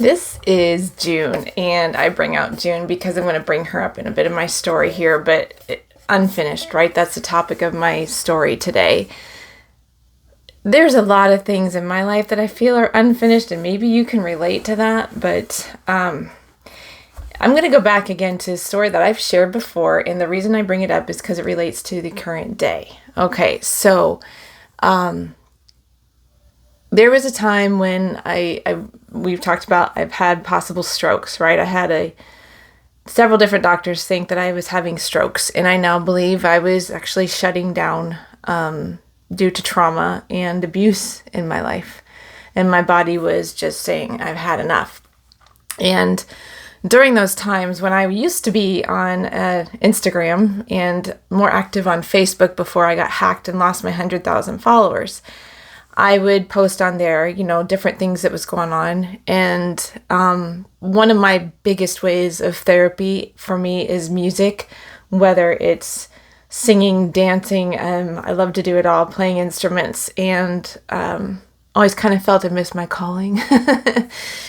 This is June, and I bring out June because I'm going to bring her up in a bit of my story here, but unfinished, right? That's the topic of my story today. There's a lot of things in my life that I feel are unfinished, and maybe you can relate to that, but I'm going to go back again to a story that I've shared before, and the reason I bring it up is because it relates to the current day. Okay, so there was a time when we've talked about I've had possible strokes, right? I had several different doctors think that I was having strokes, and I now believe I was actually shutting down due to trauma and abuse in my life. And my body was just saying, I've had enough. And during those times when I used to be on Instagram and more active on Facebook before I got hacked and lost my 100,000 followers, I would post on there, different things that was going on. And one of my biggest ways of therapy for me is music, whether it's singing, dancing. I love to do it all, playing instruments, and always kind of felt I missed my calling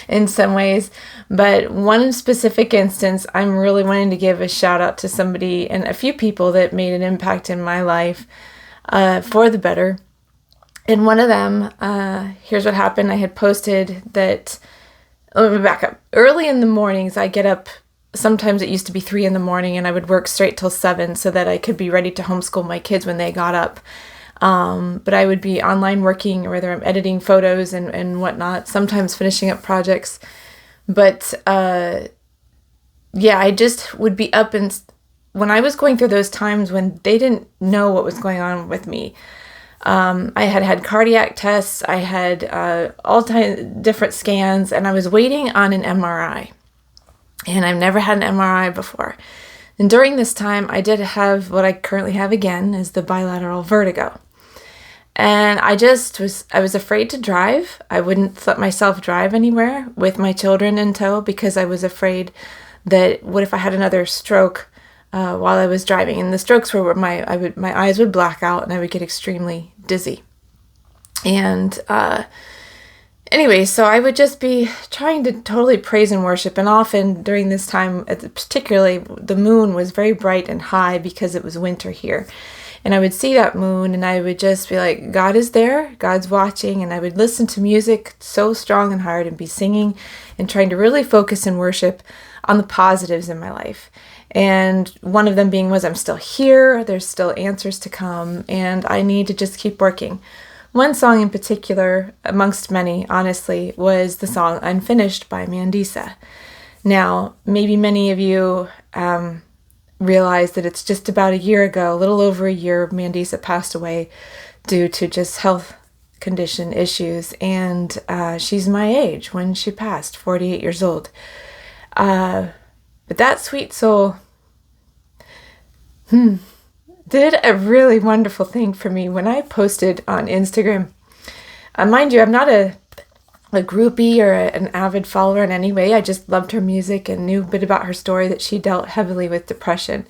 in some ways. But one specific instance, I'm really wanting to give a shout out to somebody and a few people that made an impact in my life for the better. And one of them, here's what happened. I had posted that, let me back up. Early in the mornings, I get up, sometimes it used to be 3 a.m, and I would work straight till 7 so that I could be ready to homeschool my kids when they got up. But I would be online working, whether I'm editing photos and whatnot, sometimes finishing up projects. But I just would be up, and when I was going through those times when they didn't know what was going on with me, I had cardiac tests, I had all different scans, and I was waiting on an MRI. And I've never had an MRI before. And during this time, I did have what I currently have again, is the bilateral vertigo. And I was afraid to drive. I wouldn't let myself drive anywhere with my children in tow because I was afraid that what if I had another stroke while I was driving. And the strokes were where my eyes would black out and I would get extremely dizzy. And anyway, so I would just be trying to totally praise and worship. And often during this time, particularly the moon was very bright and high because it was winter here. And I would see that moon and I would just be like, God is there, God's watching. And I would listen to music so strong and hard and be singing and trying to really focus and worship on the positives in my life. And one of them being was I'm still here, there's still answers to come, and I need to just keep working. One song in particular, amongst many, honestly, was the song Unfinished by Mandisa. Now, maybe many of you realize that it's just about a year ago, a little over a year, Mandisa passed away due to just health condition issues, and she's my age when she passed, 48 years old. But that sweet soul did a really wonderful thing for me when I posted on Instagram. Mind you, I'm not a groupie or an avid follower in any way. I just loved her music and knew a bit about her story, that she dealt heavily with depression.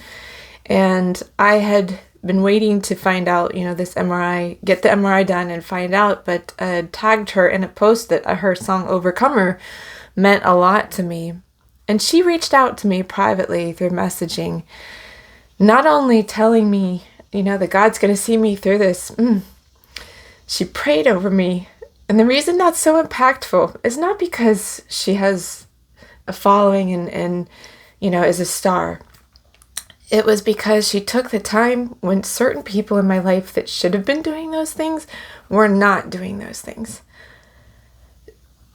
And I had been waiting to find out, this MRI, get the MRI done and find out, but tagged her in a post that her song Overcomer meant a lot to me. And she reached out to me privately through messaging, not only telling me, that God's going to see me through this. She prayed over me. And the reason that's so impactful is not because she has a following and is a star. It was because she took the time when certain people in my life that should have been doing those things were not doing those things.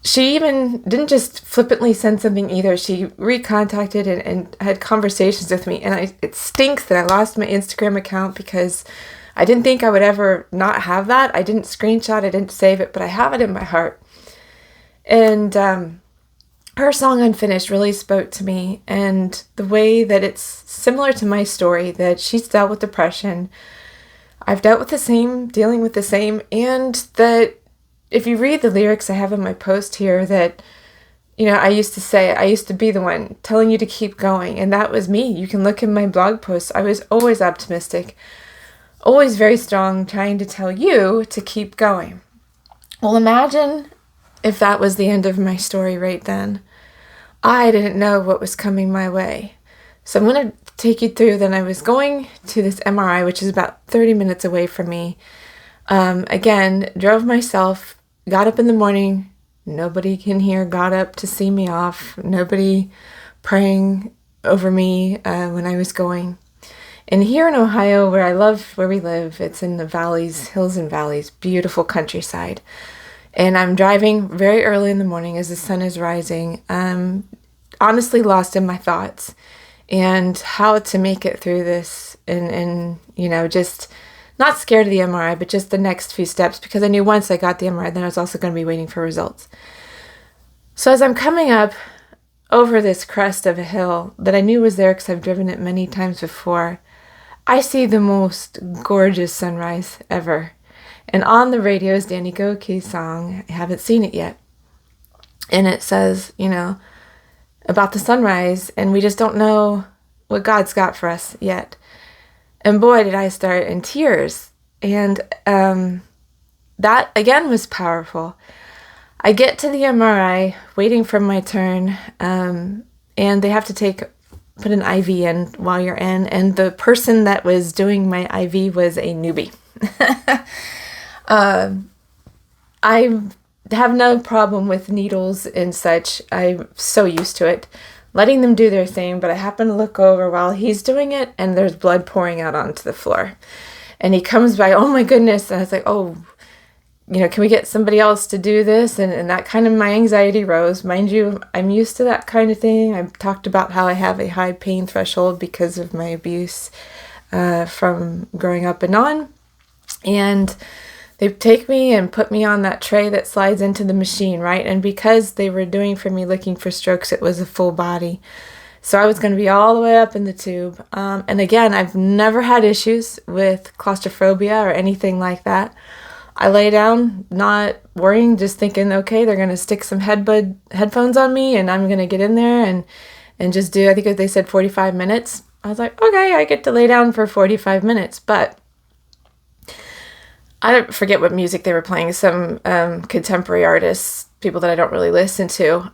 She even didn't just flippantly send something either. She recontacted and had conversations with me. And it stinks that I lost my Instagram account because I didn't think I would ever not have that. I didn't screenshot, I didn't save it, but I have it in my heart. And her song Unfinished really spoke to me. And the way that it's similar to my story, that she's dealt with depression, I've dealt with the same, dealing with the same, and that if you read the lyrics I have in my post here, that, I used to be the one telling you to keep going. And that was me. You can look in my blog posts. I was always optimistic, always very strong, trying to tell you to keep going. Well, imagine if that was the end of my story right then. I didn't know what was coming my way. So I'm going to take you through. Then I was going to this MRI, which is about 30 minutes away from me. Again, drove myself, got up in the morning. Nobody in here got up to see me off. Nobody praying over me when I was going. And here in Ohio, where I love where we live, it's in the valleys, hills and valleys, beautiful countryside. And I'm driving very early in the morning as the sun is rising. Honestly lost in my thoughts and how to make it through this and just not scared of the MRI, but just the next few steps, because I knew once I got the MRI, then I was also going to be waiting for results. So as I'm coming up over this crest of a hill that I knew was there because I've driven it many times before, I see the most gorgeous sunrise ever. And on the radio is Danny Gokey's song. I haven't seen it yet. And it says, about the sunrise, and we just don't know what God's got for us yet. And boy, did I start in tears. And that, again, was powerful. I get to the MRI, waiting for my turn, and they have to put an IV in while you're in, and the person that was doing my IV was a newbie. I have no problem with needles and such. I'm so used to it, letting them do their thing, but I happen to look over while he's doing it, and there's blood pouring out onto the floor. And he comes by, oh my goodness, and I was like, oh, can we get somebody else to do this? And that kind of, my anxiety rose. Mind you, I'm used to that kind of thing. I've talked about how I have a high pain threshold because of my abuse from growing up and on. And they take me and put me on that tray that slides into the machine, right? And because they were doing for me looking for strokes, it was a full body. So I was going to be all the way up in the tube. And again, I've never had issues with claustrophobia or anything like that. I lay down, not worrying, just thinking, okay, they're going to stick some headphones on me and I'm going to get in there and just do, I think they said 45 minutes. I was like, okay, I get to lay down for 45 minutes. But I don't forget what music they were playing, some contemporary artists, people that I don't really listen to.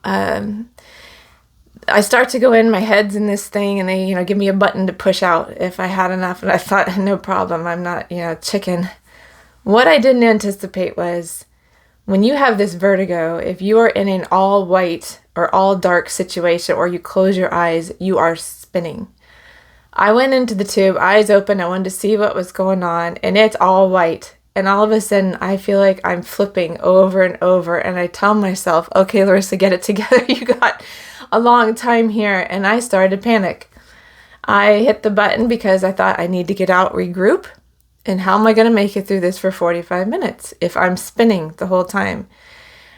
I start to go in, my head's in this thing, and they, give me a button to push out if I had enough. And I thought, no problem, I'm not, chicken. What I didn't anticipate was when you have this vertigo, if you are in an all white or all dark situation or you close your eyes, you are spinning. I went into the tube, eyes open, I wanted to see what was going on, and it's all white. And all of a sudden, I feel like I'm flipping over and over, and I tell myself, okay, Larissa, get it together. You got a long time here, and I started to panic. I hit the button because I thought I need to get out, regroup. And how am I going to make it through this for 45 minutes if I'm spinning the whole time?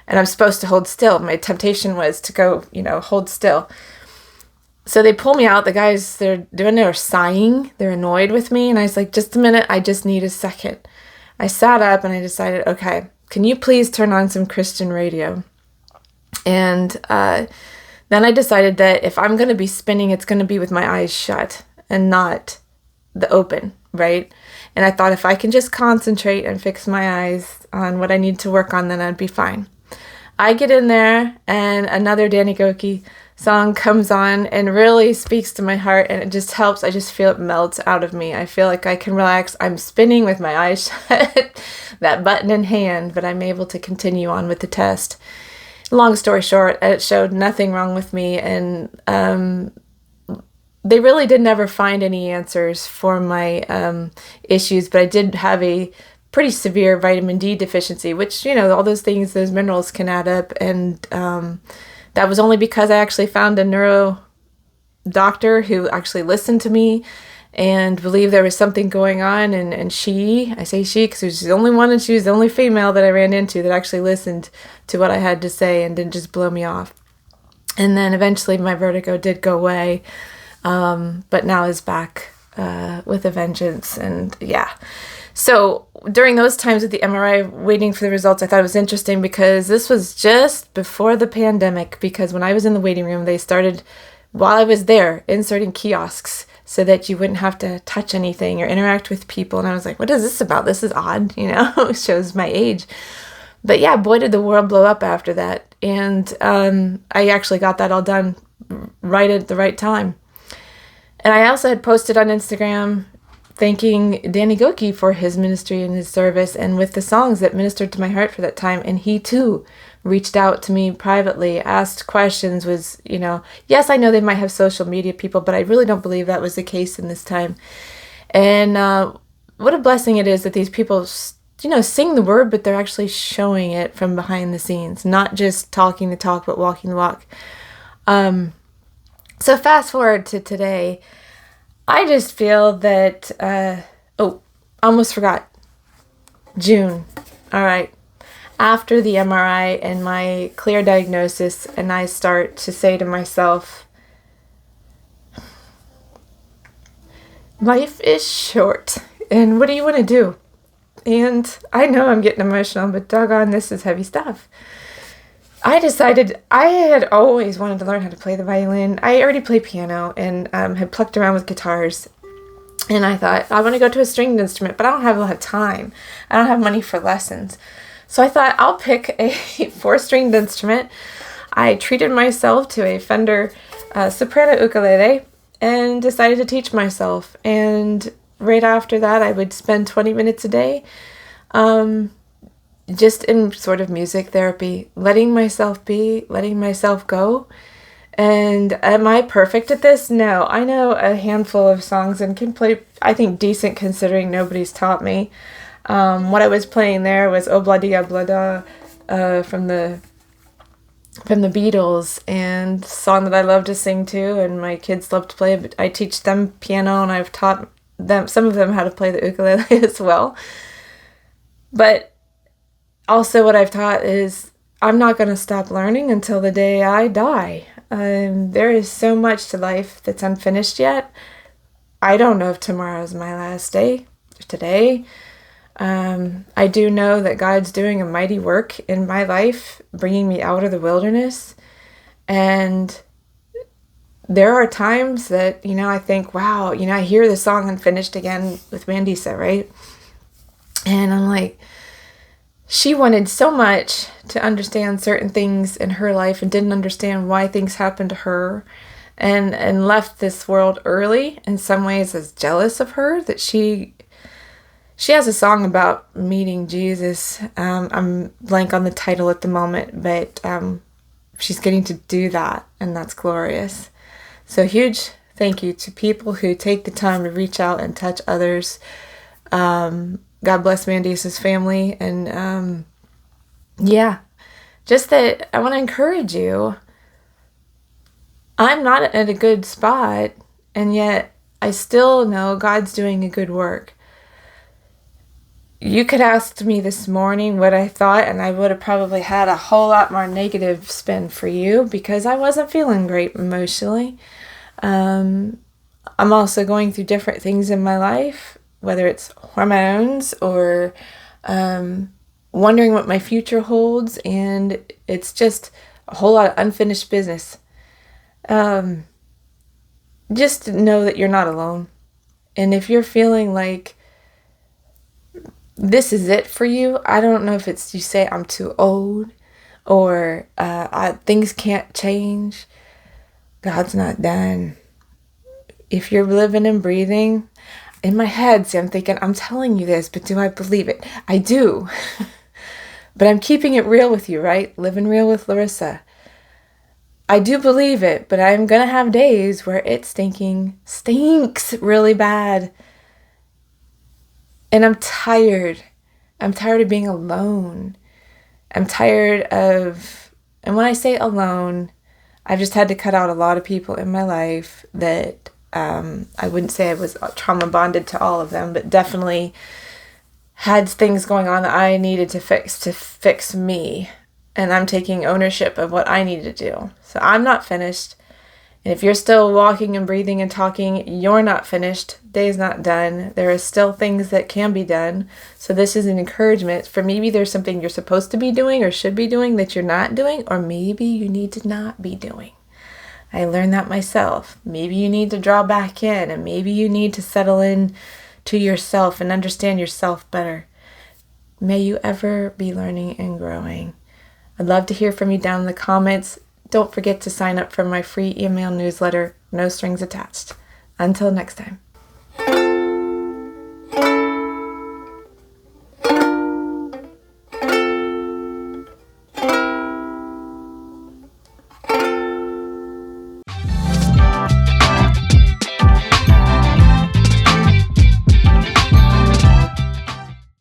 And I'm supposed to hold still. My temptation was to go, hold still. So they pull me out. The guys, they're sighing. They're annoyed with me. And I was like, just a minute. I just need a second. I sat up and I decided, okay, can you please turn on some Christian radio? And then I decided that if I'm going to be spinning, it's going to be with my eyes shut and not the open, right? And I thought if I can just concentrate and fix my eyes on what I need to work on, then I'd be fine. I get in there and another Danny Gokey song comes on and really speaks to my heart, and it just helps. I just feel it melts out of me. I feel like I can relax. I'm spinning with my eyes shut, that button in hand, but I'm able to continue on with the test. Long story short, it showed nothing wrong with me, and they really did never find any answers for my issues, but I did have a pretty severe vitamin D deficiency, which, all those things, those minerals can add up. And that was only because I actually found a neuro doctor who actually listened to me and believed there was something going on. And I say she because she was the only one, and she was the only female that I ran into that actually listened to what I had to say and didn't just blow me off. And then eventually my vertigo did go away. But now is back with a vengeance. And yeah. So during those times with the MRI, waiting for the results, I thought it was interesting because this was just before the pandemic, because when I was in the waiting room, they started, while I was there, inserting kiosks so that you wouldn't have to touch anything or interact with people. And I was like, what is this about? This is odd, It shows my age. But yeah, boy, did the world blow up after that. And I actually got that all done right at the right time. And I also had posted on Instagram thanking Danny Gokey for his ministry and his service and with the songs that ministered to my heart for that time. And he too reached out to me privately, asked questions, yes, I know they might have social media people, but I really don't believe that was the case in this time. And what a blessing it is that these people, sing the word, but they're actually showing it from behind the scenes, not just talking the talk, but walking the walk. So fast forward to today, I just feel that, almost forgot, June. All right. After the MRI and my clear diagnosis, and I start to say to myself, life is short, and what do you want to do? And I know I'm getting emotional, but doggone, this is heavy stuff. I decided I had always wanted to learn how to play the violin. I already play piano and had plucked around with guitars. And I thought, I want to go to a stringed instrument, but I don't have a lot of time. I don't have money for lessons. So I thought I'll pick a 4-stringed instrument. I treated myself to a Fender soprano ukulele and decided to teach myself. And right after that, I would spend 20 minutes a day just in sort of music therapy, letting myself be, letting myself go. And am I perfect at this? No. I know a handful of songs and can play, I think, decent considering nobody's taught me. What I was playing there was Obla Blah Da from the Beatles, and a song that I love to sing to, and my kids love to play. But I teach them piano, and I've taught them, some of them, how to play the ukulele as well. But also what I've taught is I'm not going to stop learning until the day I die. There is so much to life that's unfinished yet. I don't know if tomorrow is my last day, today. I do know that God's doing a mighty work in my life, bringing me out of the wilderness. And there are times that, I think, wow, I hear the song Unfinished again with Mandisa, right? And I'm like, she wanted so much to understand certain things in her life and didn't understand why things happened to her, and left this world early. In some ways, is jealous of her that she has a song about meeting Jesus. I'm blank on the title at the moment, but she's getting to do that, and that's glorious. So huge thank you to people who take the time to reach out and touch others. God bless Mandisa's family. And just that I want to encourage you. I'm not at a good spot, and yet I still know God's doing a good work. You could ask me this morning what I thought, and I would have probably had a whole lot more negative spin for you because I wasn't feeling great emotionally. I'm also going through different things in my life, whether it's hormones or wondering what my future holds, and it's just a whole lot of unfinished business. Just know that you're not alone. And if you're feeling like this is it for you, I don't know if it's you say I'm too old or things can't change. God's not done. If you're living and breathing, in my head, see, I'm thinking, I'm telling you this, but do I believe it? I do. But I'm keeping it real with you, right? Living real with Larissa. I do believe it, but I'm going to have days where it stinks really bad. And I'm tired. I'm tired of being alone. I'm tired of, and when I say alone, I've just had to cut out a lot of people in my life that I wouldn't say I was trauma bonded to all of them, but definitely had things going on that I needed to fix me. And I'm taking ownership of what I need to do. So I'm not finished. And if you're still walking and breathing and talking, you're not finished. Day's not done. There are still things that can be done. So this is an encouragement for maybe there's something you're supposed to be doing or should be doing that you're not doing, or maybe you need to not be doing. I learned that myself. Maybe you need to draw back in, and maybe you need to settle in to yourself and understand yourself better. may you ever be learning and growing. I'd love to hear from you down in the comments. Don't forget to sign up for my free email newsletter, No Strings Attached. Until next time.